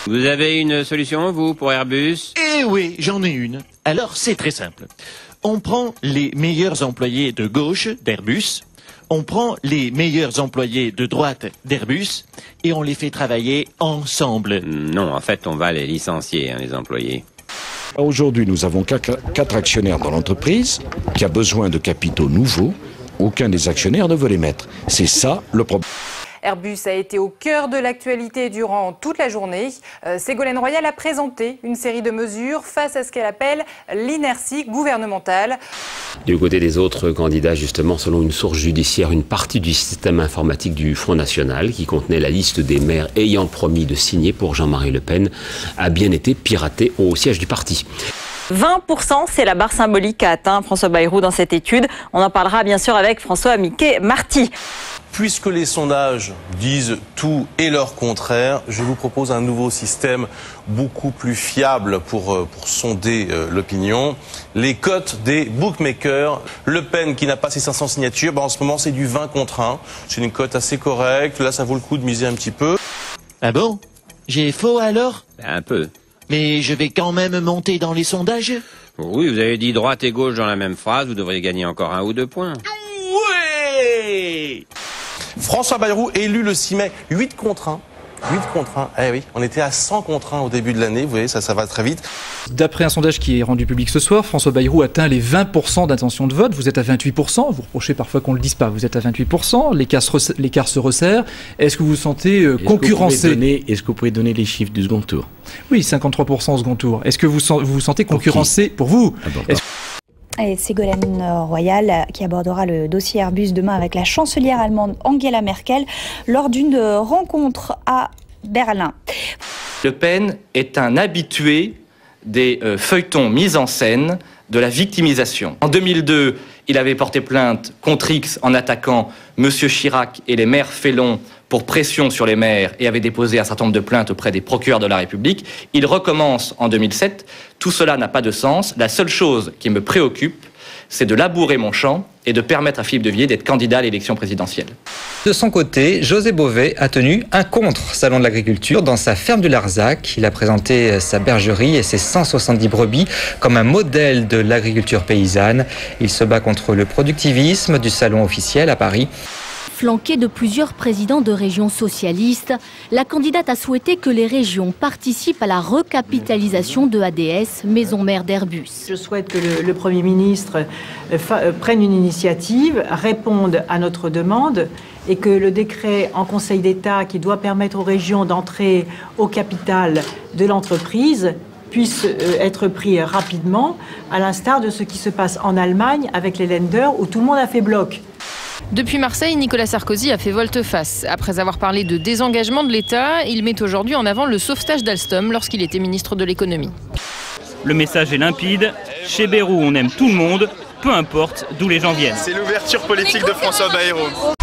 Vous avez une solution, vous, pour Airbus? Eh oui, j'en ai une. Alors, c'est très simple. On prend les meilleurs employés de gauche d'Airbus, on prend les meilleurs employés de droite d'Airbus, et on les fait travailler ensemble. Non, en fait, on va les licencier, les employés. Aujourd'hui, nous avons 4 actionnaires dans l'entreprise qui a besoin de capitaux nouveaux. Aucun des actionnaires ne veut les mettre. C'est ça le problème. Airbus a été au cœur de l'actualité durant toute la journée. Ségolène Royal a présenté une série de mesures face à ce qu'elle appelle l'inertie gouvernementale. Du côté des autres candidats, justement, selon une source judiciaire, une partie du système informatique du Front National, qui contenait la liste des maires ayant promis de signer pour Jean-Marie Le Pen, a bien été piratée au siège du parti. 20%, c'est la barre symbolique qu'a atteint François Bayrou dans cette étude. On en parlera bien sûr avec François Miquet-Marty. Puisque les sondages disent tout et leur contraire, je vous propose un nouveau système beaucoup plus fiable pour sonder l'opinion. Les cotes des bookmakers. Le Pen qui n'a pas ses 500 signatures, en ce moment c'est du 20 contre 1. C'est une cote assez correcte. Là, ça vaut le coup de miser un petit peu. Ah bon? J'ai faux alors? Un peu. Mais je vais quand même monter dans les sondages? Oui, vous avez dit droite et gauche dans la même phrase, vous devriez gagner encore 1 ou 2 points. Ouais! François Bayrou élu le 6 mai, 8 contre 1. 8 contre 1, eh oui, on était à 100 contre 1 au début de l'année, vous voyez, ça va très vite. D'après un sondage qui est rendu public ce soir, François Bayrou atteint les 20% d'intention de vote, vous êtes à 28%, vous reprochez parfois qu'on ne le dise pas, vous êtes à 28%, l'écart se resserre, est-ce que vous vous sentez concurrencé? Est-ce que vous pouvez donner les chiffres du second tour? Oui, 53% au second tour. Est-ce que vous vous sentez concurrencé pour vous? Et Ségolène Royal qui abordera le dossier Airbus demain avec la chancelière allemande Angela Merkel lors d'une rencontre à Berlin. Le Pen est un habitué des feuilletons mis en scène de la victimisation. En 2002, il avait porté plainte contre X en attaquant M. Chirac et les maires félons pour pression sur les maires et avait déposé un certain nombre de plaintes auprès des procureurs de la République. Il recommence en 2007. Tout cela n'a pas de sens. La seule chose qui me préoccupe, c'est de labourer mon champ et de permettre à Philippe de Villiers d'être candidat à l'élection présidentielle. De son côté, José Bové a tenu un contre-salon de l'agriculture dans sa ferme du Larzac. Il a présenté sa bergerie et ses 170 brebis comme un modèle de l'agriculture paysanne. Il se bat contre le productivisme du salon officiel à Paris. Flanquée de plusieurs présidents de régions socialistes, la candidate a souhaité que les régions participent à la recapitalisation de ADS, maison mère d'Airbus. Je souhaite que le Premier ministre prenne une initiative, réponde à notre demande et que le décret en Conseil d'État qui doit permettre aux régions d'entrer au capital de l'entreprise puisse être pris rapidement, à l'instar de ce qui se passe en Allemagne avec les Länder où tout le monde a fait bloc. Depuis Marseille, Nicolas Sarkozy a fait volte-face. Après avoir parlé de désengagement de l'État, il met aujourd'hui en avant le sauvetage d'Alstom lorsqu'il était ministre de l'économie. Le message est limpide. Chez Bayrou, on aime tout le monde, peu importe d'où les gens viennent. C'est l'ouverture politique de François Bayrou.